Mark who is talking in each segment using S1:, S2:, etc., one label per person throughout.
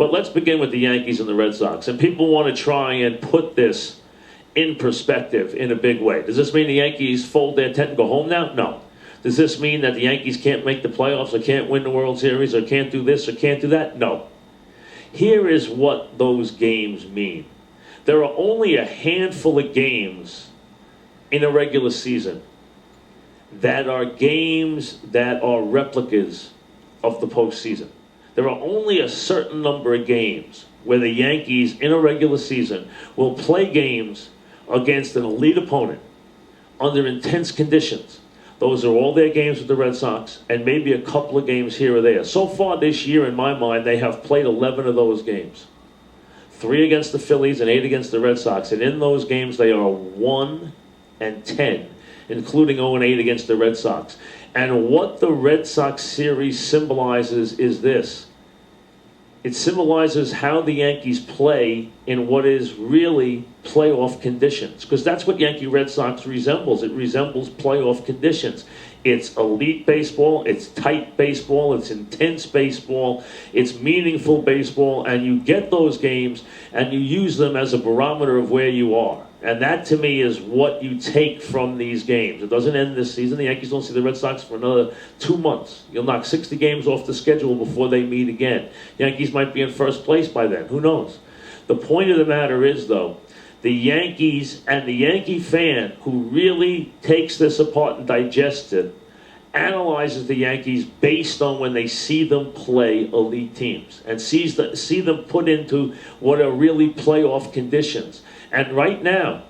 S1: But let's begin with the Yankees and the Red Sox. And people want to try and put this in perspective in a big way. Does this mean the Yankees fold their tent and go home now? No. Does this mean that the Yankees can't make the playoffs or can't win the World Series or can't do this or can't do that? No. Here is what those games mean. There are only a handful of games in a regular season that are games that are replicas of the postseason. There are only a certain number of games where the Yankees in a regular season will play games against an elite opponent under intense conditions. Those are all their games with the Red Sox, and maybe a couple of games here or there. So far this year, in my mind, they have played 11 of those games. 3 against the Phillies and 8 against the Red Sox. And in those games, they are 1-10, including 0-8 against the Red Sox. And what the Red Sox series symbolizes is this. It symbolizes how the Yankees play in what is really playoff conditions. Because that's what Yankee Red Sox resembles. It resembles playoff conditions. It's elite baseball, it's tight baseball, it's intense baseball, it's meaningful baseball, and you get those games and you use them as a barometer of where you are. And that, to me, is what you take from these games. It doesn't end this season. The Yankees don't see the Red Sox for another 2 months. You'll knock 60 games off the schedule before they meet again. Yankees might be in first place by then. Who knows? The point of the matter is, though, the Yankees and the Yankee fan who really takes this apart and digests it analyzes the Yankees based on when they see them play elite teams and see them put into what are really playoff conditions. And right now,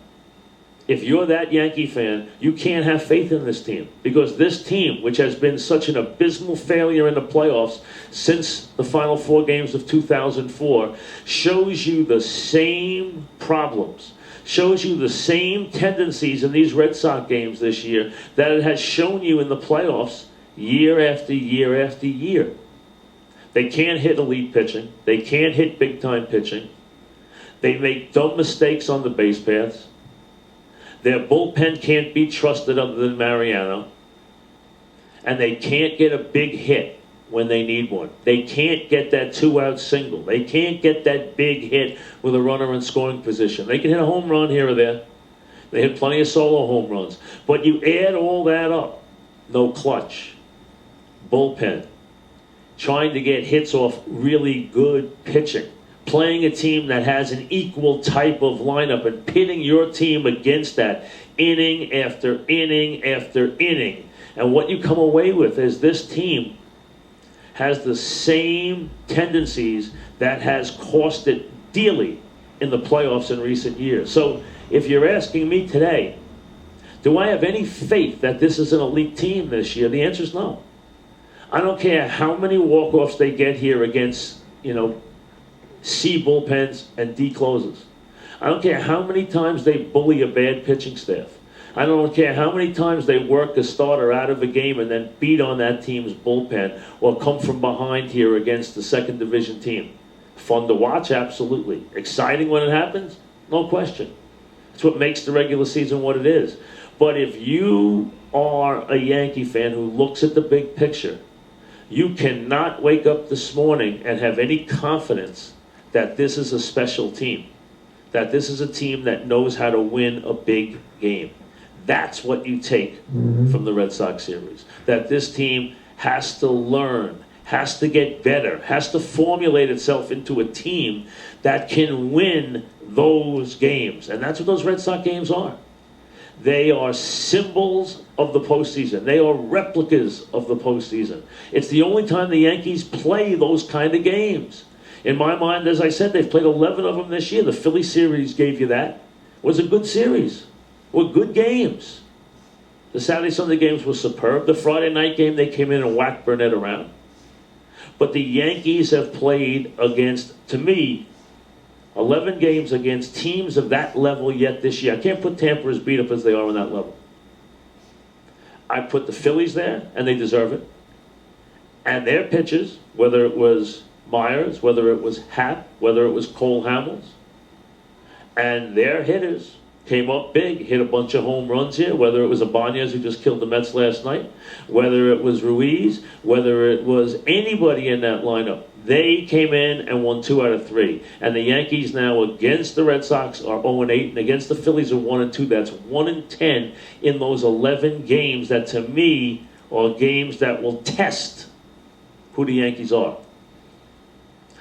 S1: if you're that Yankee fan, you can't have faith in this team, because this team, which has been such an abysmal failure in the playoffs since the final 4 games of 2004, shows you the same problems, shows you the same tendencies in these Red Sox games this year that it has shown you in the playoffs year after year after year. They can't hit elite pitching. They can't hit big-time pitching. They make dumb mistakes on the base paths. Their bullpen can't be trusted other than Mariano. And they can't get a big hit when they need one. They can't get that 2-out single. They can't get that big hit with a runner in scoring position. They can hit a home run here or there. They hit plenty of solo home runs. But you add all that up, no clutch, bullpen, trying to get hits off really good pitching, playing a team that has an equal type of lineup and pitting your team against that inning after inning after inning. And what you come away with is this team has the same tendencies that has cost it dearly in the playoffs in recent years. So if you're asking me today, do I have any faith that this is an elite team this year? The answer is no. I don't care how many walk-offs they get here against, C bullpens and D closers. I don't care how many times they bully a bad pitching staff. I don't care how many times they work a starter out of a game and then beat on that team's bullpen or come from behind here against the second division team. Fun to watch, absolutely. Exciting when it happens? No question. It's what makes the regular season what it is. But if you are a Yankee fan who looks at the big picture, you cannot wake up this morning and have any confidence that this is a special team, that this is a team that knows how to win a big game. That's what you take from the Red Sox series, that this team has to learn, has to get better, has to formulate itself into a team that can win those games. And that's what those Red Sox games are. They are symbols of the postseason. They are replicas of the postseason. It's the only time the Yankees play those kind of games. In my mind, as I said, they've played 11 of them this year. The Philly series gave you that. It was a good series. Were good games. The Saturday-Sunday games were superb. The Friday night game, they came in and whacked Burnett around. But the Yankees have played against, to me, 11 games against teams of that level yet this year. I can't put Tampa as beat up as they are on that level. I put the Phillies there, and they deserve it. And their pitchers, whether it was Myers, whether it was Happ, whether it was Cole Hamels, and their hitters came up big, hit a bunch of home runs here, whether it was Ibanez who just killed the Mets last night, whether it was Ruiz, whether it was anybody in that lineup. They came in and won 2 out of 3. And the Yankees now against the Red Sox are 0-8, and against the Phillies are 1-2. That's 1-10 in those 11 games that, to me, are games that will test who the Yankees are.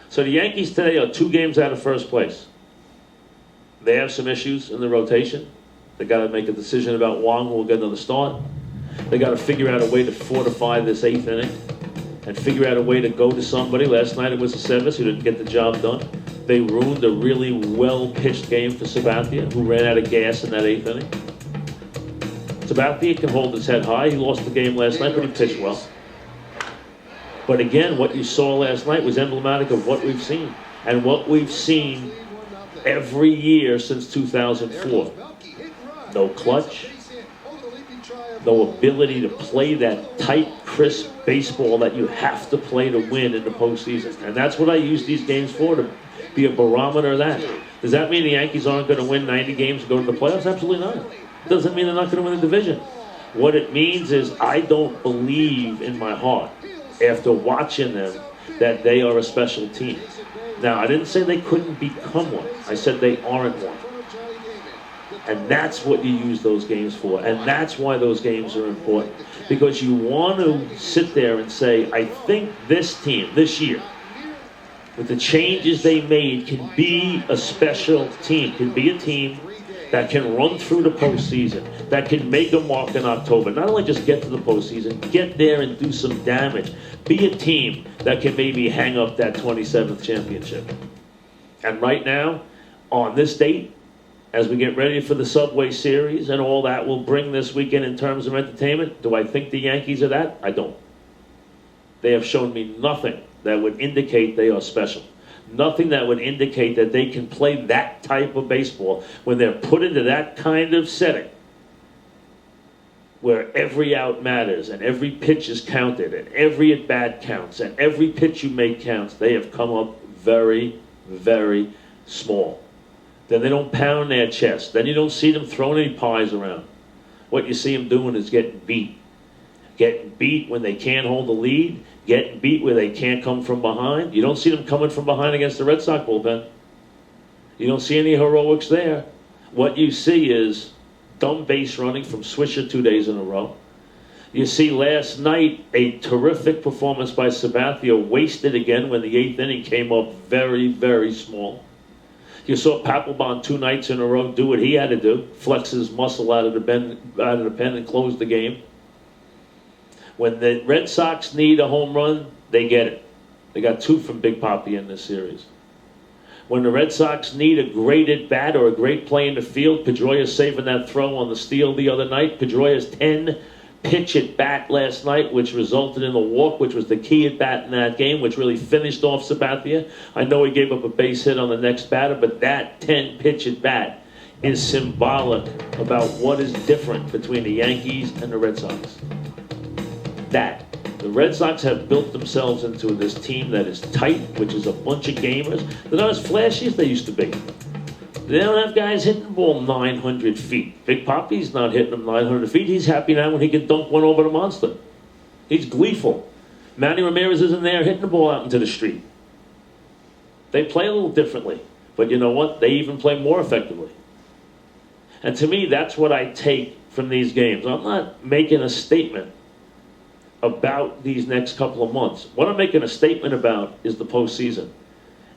S1: So the Yankees today are 2 games out of first place. They have some issues in the rotation. They got to make a decision about Wong, who will get another start. They got to figure out a way to fortify this 8th inning and figure out a way to go to somebody. Last night it was Aceves who didn't get the job done. They ruined a really well-pitched game for Sabathia, who ran out of gas in that 8th inning. Sabathia can hold his head high. He lost the game last night, but he pitched well. But again, what you saw last night was emblematic of what we've seen, and what we've seen every year since 2004. No clutch, no ability to play that tight, crisp baseball that you have to play to win in the postseason. And that's what I use these games for, to be a barometer of that. Does that mean the Yankees aren't going to win 90 games and go to the playoffs? Absolutely not. It doesn't mean they're not going to win the division. What it means is I don't believe in my heart, after watching them, that they are a special team. Now, I didn't say they couldn't become one. I said they aren't one. And that's what you use those games for. And that's why those games are important. Because you want to sit there and say, I think this team, this year, with the changes they made, can be a special team, can be a team that can run through the postseason, that can make a mark in October. Not only just get to the postseason, get there and do some damage. Be a team that can maybe hang up that 27th championship. And right now, on this date, as we get ready for the Subway Series and all that will bring this weekend in terms of entertainment, do I think the Yankees are that? I don't. They have shown me nothing that would indicate they are special. Nothing that would indicate that they can play that type of baseball when they're put into that kind of setting where every out matters and every pitch is counted and every at-bat counts and every pitch you make counts. They have come up very, very small. Then they don't pound their chest. Then you don't see them throwing any pies around. What you see them doing is getting beat. Getting beat when they can't hold the lead. Getting beat where they can't come from behind. You don't see them coming from behind against the Red Sox bullpen. You don't see any heroics there. What you see is dumb base running from Swisher 2 days in a row. You see last night a terrific performance by Sabathia, wasted again when the 8th inning came up very, very small. You saw Papelbon 2 nights in a row do what he had to do, flex his muscle out of the pen and close the game. When the Red Sox need a home run, they get it. They got 2 from Big Papi in this series. When the Red Sox need a great at-bat or a great play in the field, Pedroia saving that throw on the steal the other night. Pedroia's 10-pitch at-bat last night, which resulted in a walk, which was the key at-bat in that game, which really finished off Sabathia. I know he gave up a base hit on the next batter, but that 10-pitch at-bat is symbolic about what is different between the Yankees and the Red Sox. That. The Red Sox have built themselves into this team that is tight, which is a bunch of gamers. They're not as flashy as they used to be. They don't have guys hitting the ball 900 feet. Big Papi's not hitting them 900 feet. He's happy now when he can dunk one over the monster. He's gleeful. Manny Ramirez isn't there hitting the ball out into the street. They play a little differently. But you know what? They even play more effectively. And to me, that's what I take from these games. I'm not making a statement about these next couple of months. What I'm making a statement about is the postseason.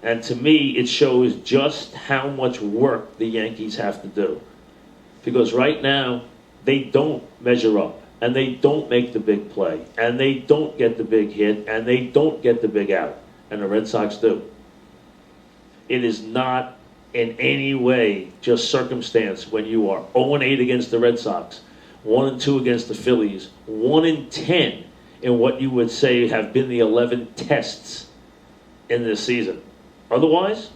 S1: And to me, it shows just how much work the Yankees have to do. Because right now, they don't measure up. And they don't make the big play. And they don't get the big hit. And they don't get the big out. And the Red Sox do. It is not in any way just circumstance when you are 0-8 against the Red Sox, 1-2 against the Phillies, 1-10 in what you would say have been the 11 tests in this season. Otherwise,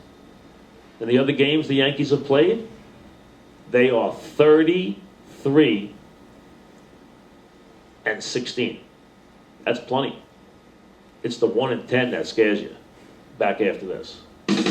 S1: in the other games the Yankees have played, they are 33-16. That's plenty. It's the 1-10 that scares you. Back after this.